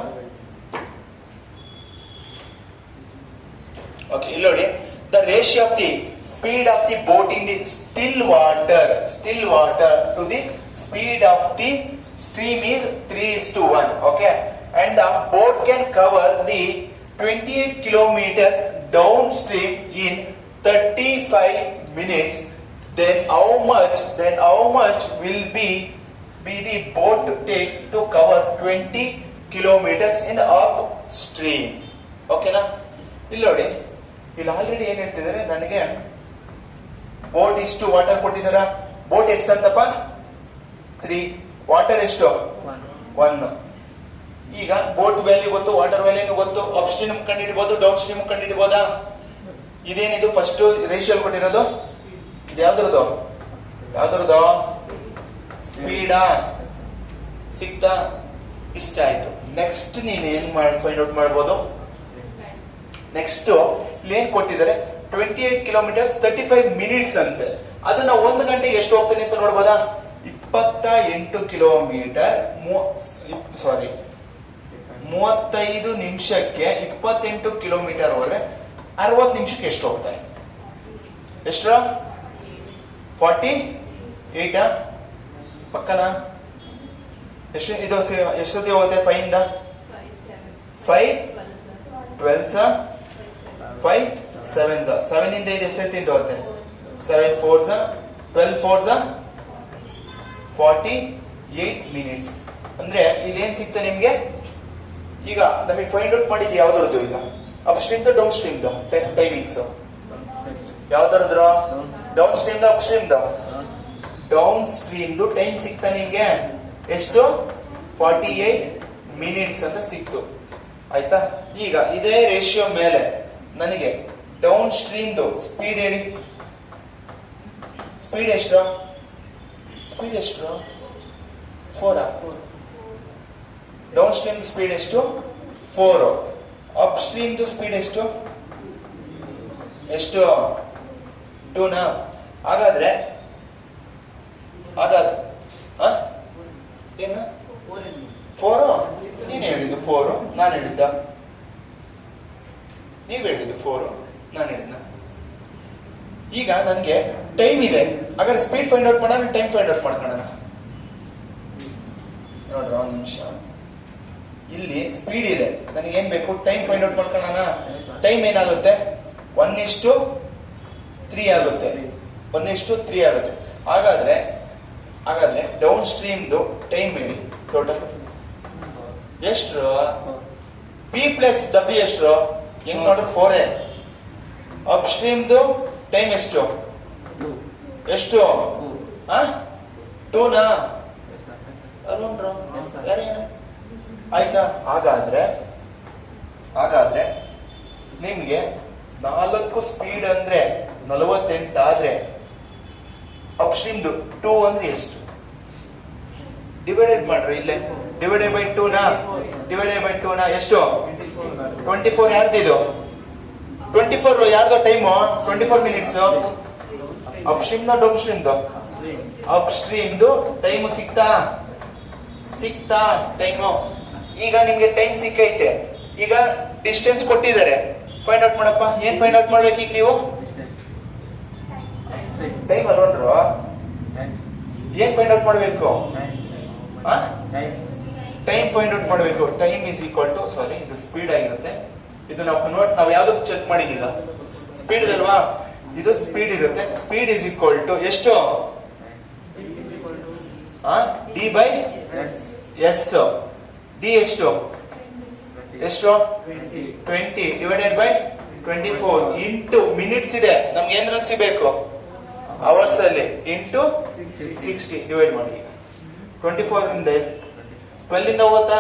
Okay, ಇಲ್ಲಿ ನೋಡಿ. The ratio of the speed of the boat in the still water to the speed of the stream is 3:1. Okay, and the boat can cover the 28 kilometers downstream in 35 minutes. Then how much will be the boat takes to cover 20 kilometers in upstream? Okay na? ಇಲ್ಲಿ ನೋಡಿ, ಇಲ್ಲಿ already ಏನ್ ಹೇಳ್ತಿದ್ದಾರೆ ನನಗೆ boat ಇಷ್ಟು water ಕೊಟ್ಟಿದಾರ. Boat ಎಷ್ಟಂತಪ್ಪ 3, water ಎಷ್ಟು 1. ಈಗ boat value ಗೊತ್ತು, ವಾಟರ್ ವ್ಯಾಲ್ಯೂ ಗೊತ್ತು, ಅಪ್ ಸ್ಟ್ರೀಮ್ ಕಂಡಿಡ್ಬೋದು, ಡೌನ್ ಸ್ಟ್ರೀಮ್ ಕಂಡಿಡ್ಬೋದಾ? ಇದೇನಿದು ಫಸ್ಟ್ ರೇಷಿಯಲ್ ಕೊಟ್ಟಿರೋದು, ಇದು ಯಾವ್ದ್ರದ್ದು ಸ್ಪೀಡಾ? ಸಿಕ್ತಾ? ಇಷ್ಟ ಆಯ್ತು. ನೆಕ್ಸ್ಟ್ ನೀನ್ ಏನ್ ಫೈಂಡ್ ಔಟ್ ಮಾಡ್ಬೋದು? ನೆಕ್ಸ್ಟ್ ಇಲ್ಲಿ ಏನ್ ಕೊಟ್ಟಿದ್ದಾರೆ 28 ಕಿಲೋಮೀಟರ್ಸ್ 35 ಮಿನಿಟ್ಸ್ ಅಂತೆ. ಅದನ್ನ 1 ಗಂಟೆಗೆ ಎಷ್ಟು ಹೋಗ್ತಾನೆ ಅಂತ ನೋಡ್ಬೋದಾ? 28 ಕಿಲೋಮೀಟರ್ 35 ನಿಮಿಷಕ್ಕೆ 28 ಕಿಲೋಮೀಟರ್ ಹೋದ್ರೆ 60 ನಿಮಿಷಕ್ಕೆ ಎಷ್ಟು ಹೋಗ್ತಾನೆ? ಎಷ್ಟು? 48 ಪಕ್ಕನ? ಎಷ್ಟು ಇದು ಎಷ್ಟೊತ್ತಿ ಹೋಗುತ್ತೆ? 5 ಇಂದ 5 12 5 7 7 ಇಂದ ಇದು ಎಷ್ಟೊತ್ತಿಂದ ಹೋಗುತ್ತೆ? 7 4 12 4 48 ಮಿನಿಟ್ಸ್. ಅಂದ್ರೆ ಇದೇನ್ ಸಿಕ್ತ ನಿಮ್ಗೆ? ಈಗ ನಮಗೆ ಫೈಂಡ್ ಔಟ್ ಮಾಡಿದ್ವಿ ಯಾವ್ದ್ರದ್ದು? ಈಗ upstream downstream timings ಯಾವ್ದ್ರದ್ರ? Downstream upstream downstream time ಸಿಕ್ತಾ ನಿಮ್ಗೆ? ಎಷ್ಟು? 48 ಮಿನಿಟ್ಸ್ ಅಂತ ಸಿಕ್ತು. ಆಯ್ತಾ? ಈಗ ಇದೇ ರೇಷಿಯೋ ಮೇಲೆ ನನಗೆ ಡೌನ್ ಸ್ಟ್ರೀಮ್ ಸ್ಪೀಡ್ ಹೇಳಿ. ಸ್ಪೀಡ್ ಎಷ್ಟು? 4. ಡೌನ್ ಸ್ಟ್ರೀಮ್ ಸ್ಪೀಡ್ ಎಷ್ಟು? 4. ಅಪ್ ಸ್ಟ್ರೀಮ್ ಸ್ಪೀಡ್ ಎಷ್ಟು? 2 ಹಾಗಾದ್ರೆ ಏನು 4? ನೀನ್ ಹೇಳಿದ್ದು 4, ನಾನು ಹೇಳಿದ್ದ? ನೀವ್ ಹೇಳಿದ್ದು 4, ನಾನು ಹೇಳಿದ್ದ? ಈಗ ನನಗೆ ಟೈಮ್ ಇದೆ, ಹಾಗಾದ್ರೆ ಸ್ಪೀಡ್ ಫೈಂಡ್ ಔಟ್ ಮಾಡೋಣ, ಟೈಮ್ ಫೈಂಡ್ ಔಟ್ ಮಾಡ್ಕೊಳ್ಳೋಣ. ನೋಡ್ರ ಒಂದ್ ನಿಮಿಷ, ಇಲ್ಲಿ ಸ್ಪೀಡ್ ಇದೆ, ನನಗೆ ಏನ್ ಬೇಕು? ಟೈಮ್ ಫೈಂಡ್ ಔಟ್ ಮಾಡ್ಕೊಳ್ಳೋಣ. ಟೈಮ್ ಏನಾಗುತ್ತೆ? 1:3 ಆಗುತ್ತೆ. 1:3 ಆಗುತ್ತೆ. ಹಾಗಾದ್ರೆ ಡೌನ್ ಸ್ಟ್ರೀಮ್ ಟೈಮ್ ಹೇಳಿ ಟೋಟಲ್ ಎಷ್ಟು? P ಪ್ಲಸ್ W ಎಷ್ಟು? ಹೆಂಗ್ ಮಾಡ್ರು? 4. ಅಪ್ ಸ್ಟ್ರೀಮ್ ಟೈಮ್ ಎಷ್ಟು? 2 ಅಲ್ವನ್ರ? ಯಾರೇನ? ಆಯ್ತಾ? ಹಾಗಾದ್ರೆ ನಿಮ್ಗೆ 4 ಸ್ಪೀಡ್ ಅಂದ್ರೆ 48 ಆದ್ರೆ ಅಪ್ ಸ್ಟ್ರೀಮ್ 2 ಅಂದ್ರೆ ಎಷ್ಟು? ಡಿವೈಡೆಡ್ ಮಾಡ್ರಿ. ಇಲ್ಲೇ ಡಿವೈಡೆಡ್ ಬೈ 2 ಎಷ್ಟು? 24. ಯಾರ್ದಿದು? 24 ಯಾರ್ದು time? 24 minutes. Upstream downstream? Up stream time ಸಿಕ್ತಾ ಟೈಮು? ಈಗ ನಿಮ್ಗೆ ಟೈಮ್ ಸಿಕ್ಕೈತೆ. ಈಗ ಡಿಸ್ಟೆನ್ಸ್ ಕೊಟ್ಟಿದ್ದಾರೆ, ಫೈಂಡ್ ಔಟ್ ಮಾಡಪ್ಪ. ಏನ್ ಫೈಂಡ್ ಔಟ್ ಮಾಡ್ಬೇಕು ಈಗ ನೀವು? ಟೈಮ್ ಅಲ್ವನ್ರು? ಏನ್ ಫೈಂಡ್ ಔಟ್ ಮಾಡ್ಬೇಕು? ಟೈಮ್ ಫೈಂಡ್ ಔಟ್ ಮಾಡ್ಬೇಕು. ಟೈಮ್ ಈಸ್ ಈಕ್ವಲ್ ಟು, ಸಾರಿ ಇದು ಸ್ಪೀಡ್ ಆಗಿರುತ್ತೆ. ಇದು ನಾವು ಯಾವ್ದಕ್ ಚೆಕ್ ಮಾಡಿದೀಗ? ಸ್ಪೀಡ್ ಅಲ್ವಾ? ಇದು ಸ್ಪೀಡ್ ಇರುತ್ತೆ. ಸ್ಪೀಡ್ ಈಸ್ ಈಕ್ವಲ್ ಟು ಎಷ್ಟು? D by S. ಡಿ ಎಷ್ಟು? 20 ಡಿವೈಡೆಡ್ ಬೈ 24 ಇಂಟು ಮಿನಿಟ್ಸ್ ಇದೆ. ನಮ್ಗೆ ಏನ್ರಲ್ಲಿ ಸಿಗಬೇಕು? ಅವರ್ಸ್ ಅಲ್ಲಿ. ಇಂಟು 60 ಡಿವೈಡ್ ಮಾಡಿ. 24 ಇಂದ 12 ಇಂದ ಹೋಗುತ್ತಾ?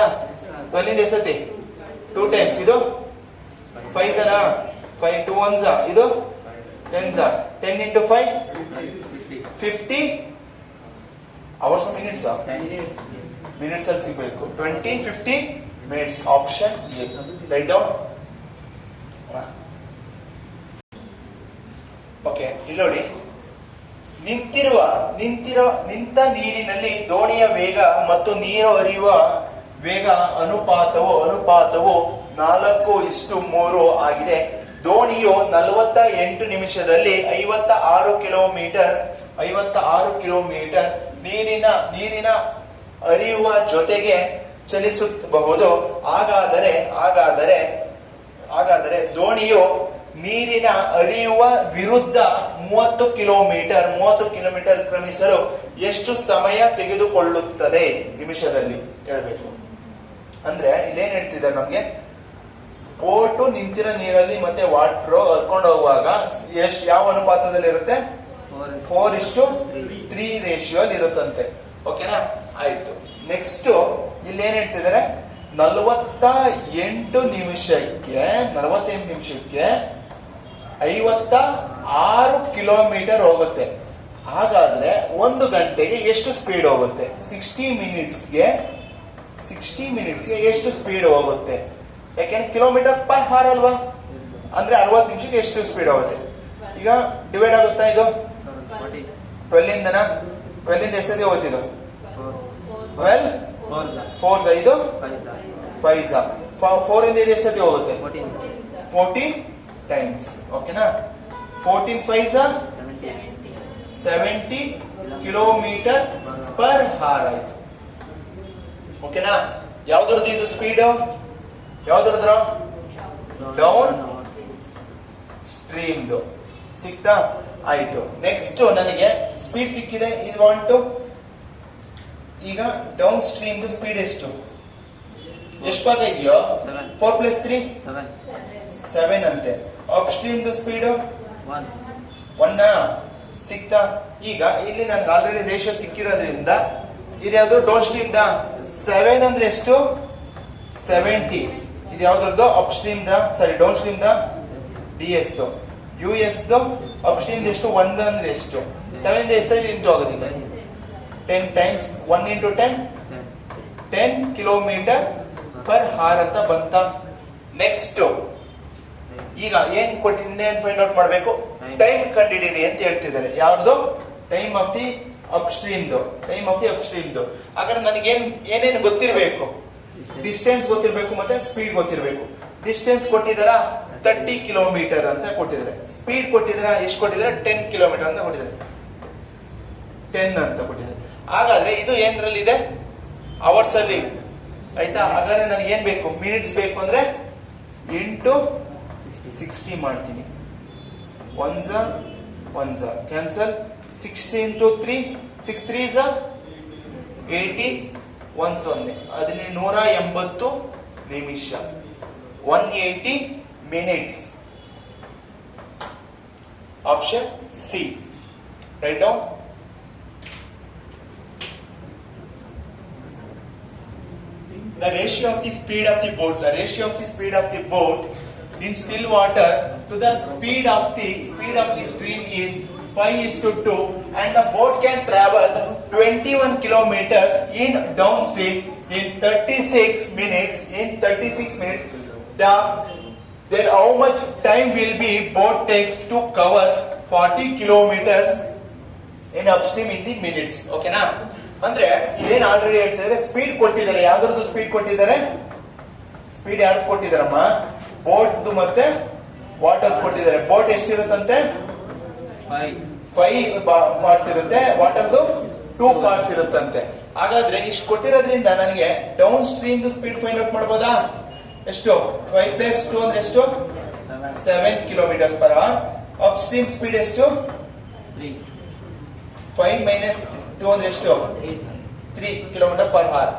12 ಇಂದ ಎಷ್ಟತಿ? 2 ಟೈಮ್ಸ್. ಇದು 5 ಜನ 5 2 1 ಇದು 10 10 ಇಂಟು 5 50 ಅವರ್ಸ್ ಮಿನಿಟ್ಸ್ ಮಿನಿಟ್ಸ್ ಅಲ್ಲಿ ಸಿಗಬೇಕು. 20 50 minutes. Option A. Right down. Okay, ಇಲ್ಲಿ ನೋಡಿ, ನಿಂತ ನೀರಿನಲ್ಲಿ ದೋಣಿಯ ವೇಗ ಮತ್ತು ನೀರು ಹರಿಯುವ ವೇಗ ಅನುಪಾತವು 4:3 ಆಗಿದೆ. ದೋಣಿಯು 48 ನಿಮಿಷದಲ್ಲಿ 56 ಕಿಲೋಮೀಟರ್ ನೀರಿನ ಹರಿಯುವ ಜೊತೆಗೆ ಚಲಿಸಬಹುದು. ಹಾಗಾದರೆ ದೋಣಿಯು ನೀರಿನ ಹರಿಯುವ ವಿರುದ್ಧ 30 ಕಿಲೋಮೀಟರ್ ಕ್ರಮಿಸಲು ಎಷ್ಟು ಸಮಯ ತೆಗೆದುಕೊಳ್ಳುತ್ತದೆ ನಿಮಿಷದಲ್ಲಿ ಹೇಳ್ಬೇಕು. ಅಂದ್ರೆ ಇಲ್ಲೇನ್ ಹೇಳ್ತಿದ್ದಾರೆ ನಮ್ಗೆ? ಬೋಟು ನಿಂತಿರೋ ನೀರಲ್ಲಿ ಮತ್ತೆ ವಾಟರ್ ಹರ್ಕೊಂಡು ಹೋಗುವಾಗ ಯಾವ ಅನುಪಾತದಲ್ಲಿ ಇರುತ್ತೆ? 4:3 ರೇಷಿಯೋ ಅಲ್ಲಿ ಇರುತ್ತಂತೆ. ಓಕೆನಾ? ಆಯ್ತು. ನೆಕ್ಸ್ಟ್ ಇಲ್ಲಿ ಏನ್ ಹೇಳ್ತಿದ್ದಾರೆ? 48 ನಿಮಿಷಕ್ಕೆ 56 ಕಿಲೋಮೀಟರ್ ಹೋಗುತ್ತೆ. ಹಾಗಾದ್ರೆ 1 ಗಂಟೆಗೆ ಎಷ್ಟು ಸ್ಪೀಡ್ ಹೋಗುತ್ತೆ? 60 ಮಿನಿಟ್ಸ್ಗೆ ಎಷ್ಟು ಸ್ಪೀಡ್ ಹೋಗುತ್ತೆ? ಯಾಕೆಂದ್ರೆ ಕಿಲೋಮೀಟರ್ ಪರ್ ಹಾರ್ ಅಲ್ವಾ? ಅಂದ್ರೆ 60 ನಿಮಿಷಕ್ಕೆ ಎಷ್ಟು ಸ್ಪೀಡ್ ಹೋಗುತ್ತೆ? ಈಗ ಡಿವೈಡ್ ಆಗುತ್ತಾ ಇದು? 12 ಇಂದ ಎಷ್ಟೇ ಹೋಗ್ತಿದ್ದು? 12 4 5 5 4 ಇಂದ ಎಷ್ಟೇ ಹೋಗುತ್ತೆ? 14 ಟೈಮ್ಸ್. ಓಕೆನಾ? 14 5 70 ಕಿಲೋಮೀಟರ್ ಪರ್ ಹಾರ್ ಆಯ್ತು. ಓಕೆನಾ? ಯಾವ್ದ್ರದ್ದು ಇದು ಸ್ಪೀಡ್? ಯಾವ್ದ್ರದ್ರ? ಡೌನ್ ಸ್ಟ್ರೀಮ್ದು. ಸಿಕ್ತಾ? ಆಯ್ತು. ನೆಕ್ಸ್ಟ್ ನನಗೆ ಸ್ಪೀಡ್ ಸಿಕ್ಕಿದೆ. ಇದು ವಾಂಟು ಈಗ ಡೌನ್ ಸ್ಟ್ರೀಮ್ದು ಸ್ಪೀಡ್ ಎಷ್ಟು ಭಾಗ ಇದೆಯೋ? 4 + 3 7 ಅಂತೆ. ಅಪ್ ಸ್ಟ್ರೀಮ್ದು ಸ್ಪೀಡ್ 1 ಸಿಕ್ತಾ? ಈಗ ಇಲ್ಲಿ ನನ್ಗೆ ಆಲ್ರೆಡಿ ರೇಷಿಯೋ ಸಿಕ್ಕಿರೋದ್ರಿಂದ ಇದ್ಯಾವ್ದು? ಡೌನ್ ಸ್ಟ್ರೀಮ್ ದ 7 ಅಂದ್ರೆ ಎಷ್ಟು? 70. ಇದು ಯಾವ್ದು? ಅಪ್ ಸ್ಟ್ರೀಮ್ ದ ಡೌನ್ ಸ್ಟ್ರೀಮ್ ದ DS US ಅಪ್ ಸ್ಟ್ರೀಮ್ ಎಷ್ಟು? 1 ಅಂದ್ರೆ ಎಷ್ಟು? 7 ಎಷ್ಟು ಇಂಟು ಆಗೋದಿದೆ? 10 ಟೈಮ್ಸ್ 1 × 10 ಕಿಲೋಮೀಟರ್ ಪರ್ ಹಾರ್ ಅಂತ ಬಂತ. ನೆಕ್ಸ್ಟ್ ಈಗ ಏನ್ ಕೊಟ್ಟಿದ್ದೆ ಅಂತ ಫೈಂಡ್ ಔಟ್ ಮಾಡ್ಬೇಕು. ಟೈಮ್ ಕಂಡಿಡಿರಿ ಅಂತ ಹೇಳ್ತಿದ್ದಾರೆ. ಯಾವ್ದು? ಟೈಮ್ ಆಫ್ ದಿ ಅಪ್ ಸ್ಟ್ರೀಮ್ದು. ಹಾಗಾದ್ರೆ ನನಗೆ ಏನೇನು ಗೊತ್ತಿರಬೇಕು? ಡಿಸ್ಟೆನ್ಸ್ ಗೊತ್ತಿರಬೇಕು ಮತ್ತೆ ಸ್ಪೀಡ್ ಗೊತ್ತಿರಬೇಕು. ಡಿಸ್ಟೆನ್ಸ್ ಕೊಟ್ಟಿದಾರ 30 ಕಿಲೋಮೀಟರ್ ಅಂತ ಕೊಟ್ಟಿದ್ದಾರೆ. ಸ್ಪೀಡ್ ಕೊಟ್ಟಿದಾರ ಎಷ್ಟು ಕೊಟ್ಟಿದ್ದಾರೆ? 10 ಕಿಲೋಮೀಟರ್ ಅಂತ ಕೊಟ್ಟಿದ್ದಾರೆ. 10 ಅಂತ ಕೊಟ್ಟಿದ್ದಾರೆ. ಹಾಗಾದ್ರೆ ಇದು ಏನ್ರಲ್ಲಿದೆ? ಅವರ್ಸ್ ಅಲ್ಲಿ. ಆಯ್ತಾ? ಹಾಗಾದ್ರೆ ನನಗೆ ಏನ್ ಬೇಕು? ಮಿನಿಟ್ಸ್ ಬೇಕು ಅಂದ್ರೆ ಇಂಟು 60 ಮಾಡ್ತೀನಿ. 1 ಕ್ಯಾನ್ಸಲ್. 60 × 3 6 3 80 180 ನಿಮಿಷ. 180 minutes. Option C. Write down. The ratio of the speed of the boat in still water to the speed of the stream is 5:2, and the boat can travel 21 kilometers in downstream in 36 minutes. Then how much time will be boat takes to cover 40 kilometers in upstream in the minutes? ಓಕೆನಾ? ಅಂದ್ರೆ ಏನ್ already ಹೇಳ್ತಿದ್ದಾರೆ? Speed ಕೊಟ್ಟಿದ್ದಾರೆ. ಯಾವ್ದ್ರದ್ದು speed ಕೊಟ್ಟಿದ್ದಾರೆ? Speed ಯಾರು ಕೊಟ್ಟಿದಾರಮ್ಮ? Boat ಮತ್ತೆ water ಕೊಟ್ಟಿದ್ದಾರೆ. ಬೋಟ್ ಎಷ್ಟಿರುತ್ತಂತೆ? 5 ಪಾರ್ಟ್ಸ್ ಇರುತ್ತೆ. ವಾಟರ್ದು 2 ಪಾರ್ಟ್ಸ್ ಇರುತ್ತಂತೆ. ಹಾಗಾದ್ರೆ ಇಷ್ಟು ಕೊಟ್ಟಿರೋದ್ರಿಂದ ನನಗೆ downstream speed find out ಮಾಡಬಹುದಾ? ಎಷ್ಟು? 5 + 2 ಅಂದ್ರೆ ಎಷ್ಟು? 7 kilometre per hour. Upstream speed ಎಷ್ಟು? 5 - 2 ಅಂದ್ರೆ ಎಷ್ಟು? 3 ಕಿಲೋಮೀಟರ್ ಪರ್ ಅವರ್.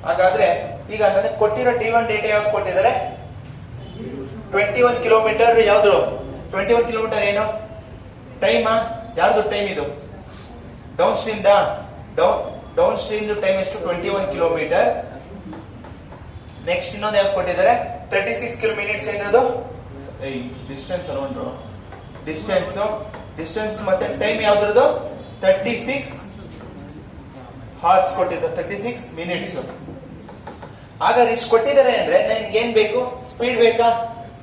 ಹಾಗಾದ್ರೆ ಈಗ ನನಗೆ ಕೊಟ್ಟಿರೋ T1 ಡೇಟಾ ಯಾವ್ದು ಕೊಟ್ಟಿದ್ದಾರೆ? 21 ಕಿಲೋಮೀಟರ್. ಯಾವ್ದು 21 ಕಿಲೋಮೀಟರ್? ಏನು ಟೈಮ್? ಯಾವ್ದು ಟೈಮ್ ಇದು? Down stream downstream time ಎಷ್ಟು? 21 ಕಿಲೋಮೀಟರ್. ನೆಕ್ಸ್ಟ್ ಇನ್ನೊಂದು ಯಾವ್ದು ಕೊಟ್ಟಿದ್ದಾರೆ? 36 ಮಿನಿಟ್ಸ್. ಏನದು? ಡಿಸ್ಟೆನ್ಸ್ ಅರೌಂಡ್ ಡಿಸ್ಟೆನ್ಸ್ ಮತ್ತೆ ಟೈಮ್ ಯಾವ್ದ್ರದ್ದು? 36 ಹಾರ್ಸ್ ಕೊಟ್ಟಿದ್ದಾರೆ. 36 ಮಿನಿಟ್ಸ್. ಹಾಗಾದ್ರೆ ಇಷ್ಟು ಕೊಟ್ಟಿದ್ದಾರೆ ಅಂದ್ರೆ ನನಗೆ ಏನ್ ಬೇಕು? ಸ್ಪೀಡ್ ಬೇಕಾ?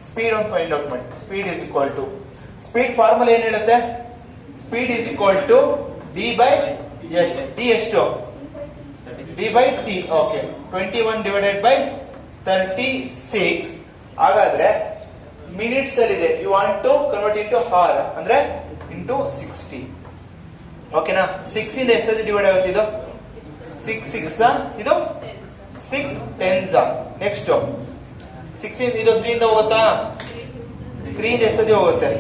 ಸ್ಪೀಡ್ ಒಂದು ಫೈಂಡ್ ಔಟ್ ಮಾಡಿ. Speed is equal to speed formula ಏನ್ ಹೇಳುತ್ತೆ? Speed is equal to D/S. D ಎಷ್ಟು? D/T. ಓಕೆ. 21 / 36. ಹಾಗಾದ್ರೆ ಮಿನಿಟ್ಸ್ ಅಲ್ಲಿ ಇದೆ. You want to convert into hour ಅಂದ್ರೆ ಇಂಟು 60. ಓಕೆನಾ? 6 ಇಂದ ಎಷ್ಟು ಡಿವೈಡ್ ಆಗುತ್ತೆ ಇದು? 6 6 ಇದು 6 10s. ನೆಕ್ಸ್ಟ್ 6 ಇಂದ ಇದು 3 ಇಂದ ಹೋಗುತ್ತಾ? 3 ಇಂದ ಎಷ್ಟು ಹೋಗುತ್ತೆ?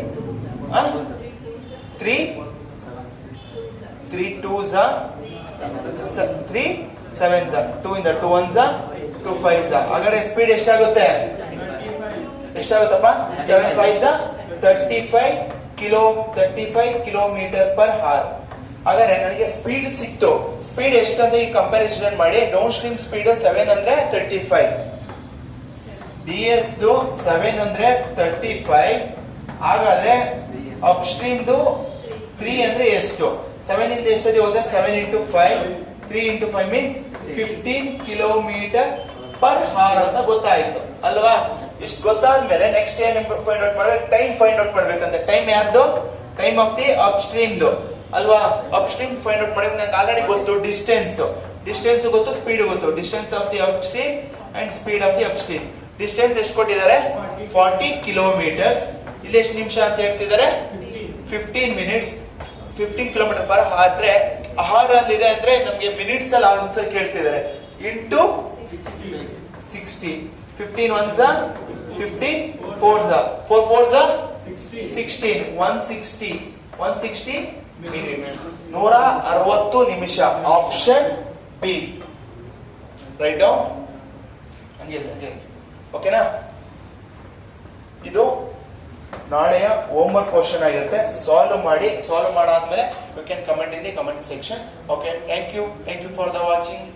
3 2s 3 7s 2 ಇಂದ 2 1s 2 5s. ಹಾಗಾದ್ರೆ ಸ್ಪೀಡ್ ಎಷ್ಟಾಗುತ್ತೆ? ಎಷ್ಟಾಗುತ್ತಪ್ಪ 7 5 35 ಕಿಲೋಮೀಟರ್ ಪರ್ ಅವರ್. ಹಾಗಾದ್ರೆ ನನಗೆ ಸ್ಪೀಡ್ ಸಿಕ್ತು. ಸ್ಪೀಡ್ ಎಷ್ಟಂದ್ರೆ ಈ ಕಂಪ್ಯಾರಿಸನ್ ಮಾಡಿ. ಡೌನ್ ಸ್ಟ್ರೀಮ್ ಸ್ಪೀಡ್ 7 ಅಂದ್ರೆ 35, ds 7 ಅಂದ್ರೆ 35. ಹಾಗಾದ್ರೆ ಅಪ್ ಸ್ಟ್ರೀಮ್ದು 3 ಅಂದ್ರೆ ಎಷ್ಟು? 7 ಇಂದ ಎಷ್ಟದಿ ಹೋದ್ರೆ 7 into 5, 3 into 5 means 15 kilometre per hour ಅಂತ ಗೊತ್ತಾಯ್ತು ಅಲ್ವಾ? ಇಷ್ಟು ಗೊತ್ತಾದ್ಮೇಲೆ ನೆಕ್ಸ್ಟ್ ಏನ್ ಫೈಂಡ್ ಔಟ್ ಮಾಡ್ಬೇಕು? ಟೈಮ್ ಫೈಂಡ್ ಔಟ್ ಮಾಡ್ಬೇಕಂದ್ರೆ ಟೈಮ್ ಯಾರ್ದು? ಟೈಮ್ ಆಫ್ ದಿ ಅಪ್ ಸ್ಟ್ರೀಮ್ದು ಅಲ್ವಾ? ಅಪ್ ಸ್ಟ್ರೀಮ್ ಫೈಂಡ್ ಔಟ್ ಮಾಡ್ಬೇಕು. ನಂಗೆ ಆಲ್ರೆಡಿ ಗೊತ್ತು ಡಿಸ್ಟೆನ್ಸ್ ಗೊತ್ತು, ಸ್ಪೀಡ್ ಗೊತ್ತು. Distance of the up stream and speed of the up stream. Distance ಎಷ್ಟು ಕೊಟ್ಟಿದ್ದಾರೆ? 40 ಕಿಲೋಮೀಟರ್ಸ್. ಇಲ್ಲಿ ಎಷ್ಟು ನಿಮಿಷ ಅಂತ ಹೇಳ್ತಿದ್ದಾರೆ? 15 ಮಿನಿಟ್ಸ್. 15 ಕಿಲೋಮೀಟರ್ ಪರ್ ಆದ್ರೆ ಅವರ್ ಅಲ್ಲಿ ಇದೆ ಅಂದ್ರೆ ನಮ್ಗೆ ಮಿನಿಟ್ಸ್ ಅಲ್ಲಿ ಆನ್ಸರ್ ಕೇಳ್ತಿದ್ದಾರೆ. Into 60. 15 ones 15, 4s 4 4s 16, 160 minutes. 160 ನಿಮಿಷ. Option B. Write down. ಹಂಗೆ ಓಕೆನಾ? ಇದು ನಾಳೆಯ ಹೋಮ್ವರ್ಕ್ ಕ್ವಶನ್ ಆಗಿರುತ್ತೆ. ಸಾಲ್ವ್ ಮಾಡಾದ್ಮೇಲೆ you can comment in the comment section. Okay, thank you for the watching.